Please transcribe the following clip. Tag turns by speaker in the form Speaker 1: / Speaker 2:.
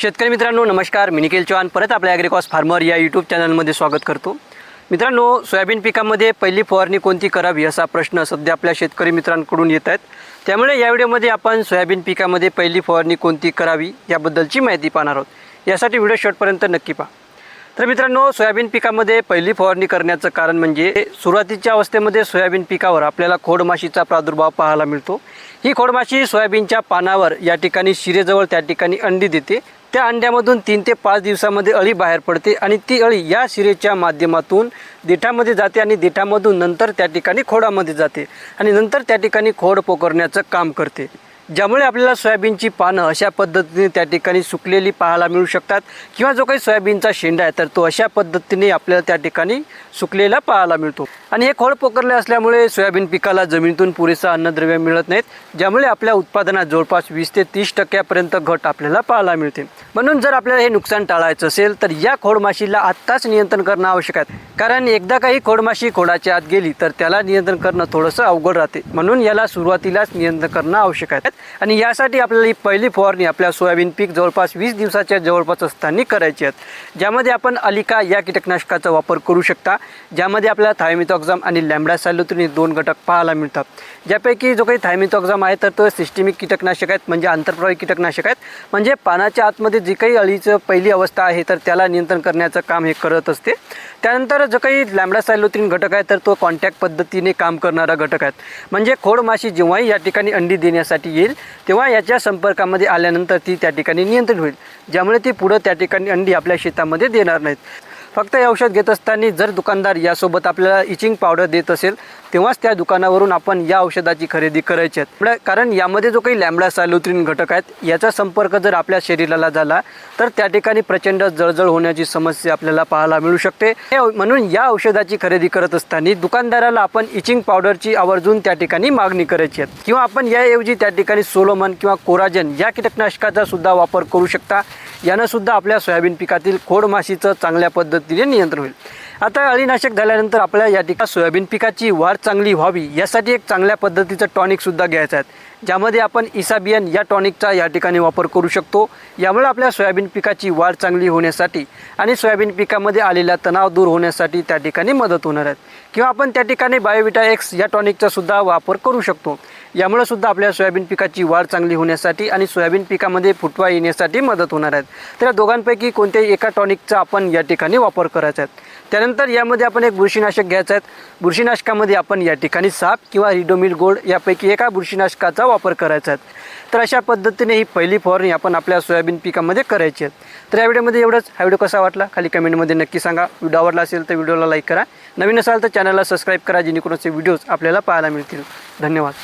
Speaker 1: शेतकरी मित्रांनो नमस्कार. मी निखिल चव्हाण परत आपल्या ॲग्रिकॉस फार्मर या यूट्यूब चॅनलमध्ये स्वागत करतो. मित्रांनो, सोयाबीन पिकामध्ये पहिली फवारणी कोणती करावी असा प्रश्न सध्या आपल्या शेतकरी मित्रांकडून येत आहेत. त्यामुळे या व्हिडिओमध्ये आपण सोयाबीन पिकामध्ये पहिली फवारणी कोणती करावी याबद्दलची माहिती पाहणार आहोत. यासाठी व्हिडिओ शेवटपर्यंत नक्की पहा. तर मित्रांनो, सोयाबीन पिकामध्ये पहिली फवारणी करण्याचं कारण म्हणजे सुरुवातीच्या अवस्थेमध्ये सोयाबीन पिकावर आपल्याला खोडमाशीचा प्रादुर्भाव पाहायला मिळतो. ही खोडमाशी सोयाबीनच्या पानावर या ठिकाणी शिरेजवळ त्या ठिकाणी अंडी देते. त्या अंड्यामधून 3 ते 5 दिवसामध्ये अळी बाहेर पडते आणि ती अळी या शिरेच्या माध्यमातून देठामध्ये जाते आणि देठामधून नंतर त्या ठिकाणी खोडामध्ये जाते आणि नंतर त्या ठिकाणी खोड पोखरण्याचं काम करते. ज्यामुळे आपल्याला सोयाबीनची पानं अशा पद्धतीने त्या ठिकाणी सुकलेली पाहायला मिळू शकतात किंवा जो काही सोयाबीनचा शेंडा आहे तर तो अशा पद्धतीने आपल्याला त्या ठिकाणी सुकलेला पाहायला मिळतो. आणि हे खोड पोखरले असल्यामुळे सोयाबीन पिकाला जमिनीतून पुरेसा अन्नद्रव्य मिळत नाहीत, ज्यामुळे आपल्या उत्पादनात जवळपास 20 ते 30% घट आपल्याला पाहायला मिळते. म्हणून जर आपल्याला हे नुकसान टाळायचं असेल तर या खोडमाशीला आत्ताच नियंत्रण करणं आवश्यक आहे. कारण एकदा काही खोडमाशी खोडाच्या आत गेली तर त्याला नियंत्रण करणं थोडंसं अवघड राहते. म्हणून याला सुरुवातीलाच नियंत्रण करणं आवश्यक आहे. आणि यासाठी आपल्याला ही पहिली फवारणी आपल्या सोयाबीन पीक जवळपास 20 दिवसाच्या जवळपास असताना करायची आहे. ज्यामध्ये आपण अलिका या कीटकनाशकाचा वापर करू शकता, ज्यामध्ये आपल्याला थायमिथॉक्झाम आणि लॅम्बडासायलोथ्रिन हे 2 घटक पाहायला मिळतात. ज्यापैकी जो काही थायमिथॉक्झाम आहे तर तो सिस्टेमिक कीटकनाशक आहेत, म्हणजे आंतरप्रवाही कीटकनाशक आहेत. म्हणजे पानाच्या आतमध्ये जी काही अळीचं पहिली अवस्था आहे तर त्याला नियंत्रण करण्याचं काम हे करत असते. त्यानंतर जो काही लॅम्बडासायलोथ्रिन घटक आहे तर तो कॉन्टॅक्ट पद्धतीने काम करणारा घटक आहे. म्हणजे खोडमाशी जेव्हाही या ठिकाणी अंडी देण्यासाठी येईल तेव्हा याच्या संपर्कामध्ये आल्यानंतर ती त्या ठिकाणी नियंत्रित होईल, ज्यामुळे ती पुढं त्या ठिकाणी अंडी आपल्या शेतामध्ये देणार नाहीत. फक्त हे औषध घेत असताना जर दुकानदार यासोबत आपल्याला इचिंग पावडर देत असेल तेव्हाच त्या दुकानावरून आपण या औषधाची खरेदी करायची आहे. कारण यामध्ये जो काही लॅम्बडासायलोथ्रिन घटक आहेत याचा संपर्क जर आपल्या शरीराला झाला तर त्या ठिकाणी प्रचंड जळजळ होण्याची समस्या आपल्याला पाहायला मिळू शकते. म्हणून या औषधाची खरेदी करत असताना दुकानदाराला आपण इचिंग पावडरची आवर्जून त्या ठिकाणी मागणी करायची आहे. किंवा आपण याऐवजी त्या ठिकाणी सोलोमन किंवा कोराजन या कीटकनाशकाचा सुद्धा वापर करू शकता. यानं सुद्धा आपल्या सोयाबीन पिकातील खोडमाशीचं चांगल्या पद्धतीने नियंत्रण होईल. आता अळीनाशक झाल्यानंतर आपल्याला या ठिकाणी सोयाबीन पिकाची वाढ चांगली व्हावी यासाठी एक चांगल्या पद्धतीचं टॉनिकसुद्धा घ्यायचं आहे, ज्यामध्ये आपण इसाबियन या टॉनिकचा या ठिकाणी वापर करू शकतो. यामुळे आपल्या सोयाबीन पिकाची वाढ चांगली होण्यासाठी आणि सोयाबीन पिकामध्ये आलेला तणाव दूर होण्यासाठी त्या ठिकाणी मदत होणार आहे. किंवा आपण त्या ठिकाणी बायोविटा एक्स या टॉनिकचा सुद्धा वापर करू शकतो. यामुळे सुद्धा आपल्या सोयाबीन पिकाची वाढ चांगली होण्यासाठी आणि सोयाबीन पिकामध्ये फुटवा येण्यासाठी मदत होणार आहे. तर या दोघांपैकी कोणत्याही एका टॉनिकचा आपण या ठिकाणी वापर करायचा आहे. त्यानंतर यामध्ये आपण एक बुरशीनाशक घ्यायचं आहे. बुरशीनाशकामध्ये आपण या ठिकाणी साप किंवा रिडोमिल गोल्ड यापैकी एका बुरशीनाशकाचा वापर करायचा आहे. तर अशा पद्धतीने ही पहिली फवारणी आपण आपल्या सोयाबीन पिकामध्ये करायची आहे. तर या व्हिडिओमध्ये एवढंच. हा व्हिडिओ कसा वाटला खाली कमेंटमध्ये नक्की सांगा. व्हिडिओ आवडला असेल तर व्हिडिओला लाईक करा. नवीन असाल तर चॅनलला सबस्क्राईब करा, जेणेकरून असे व्हिडिओज आपल्याला पाहायला मिळतील. धन्यवाद.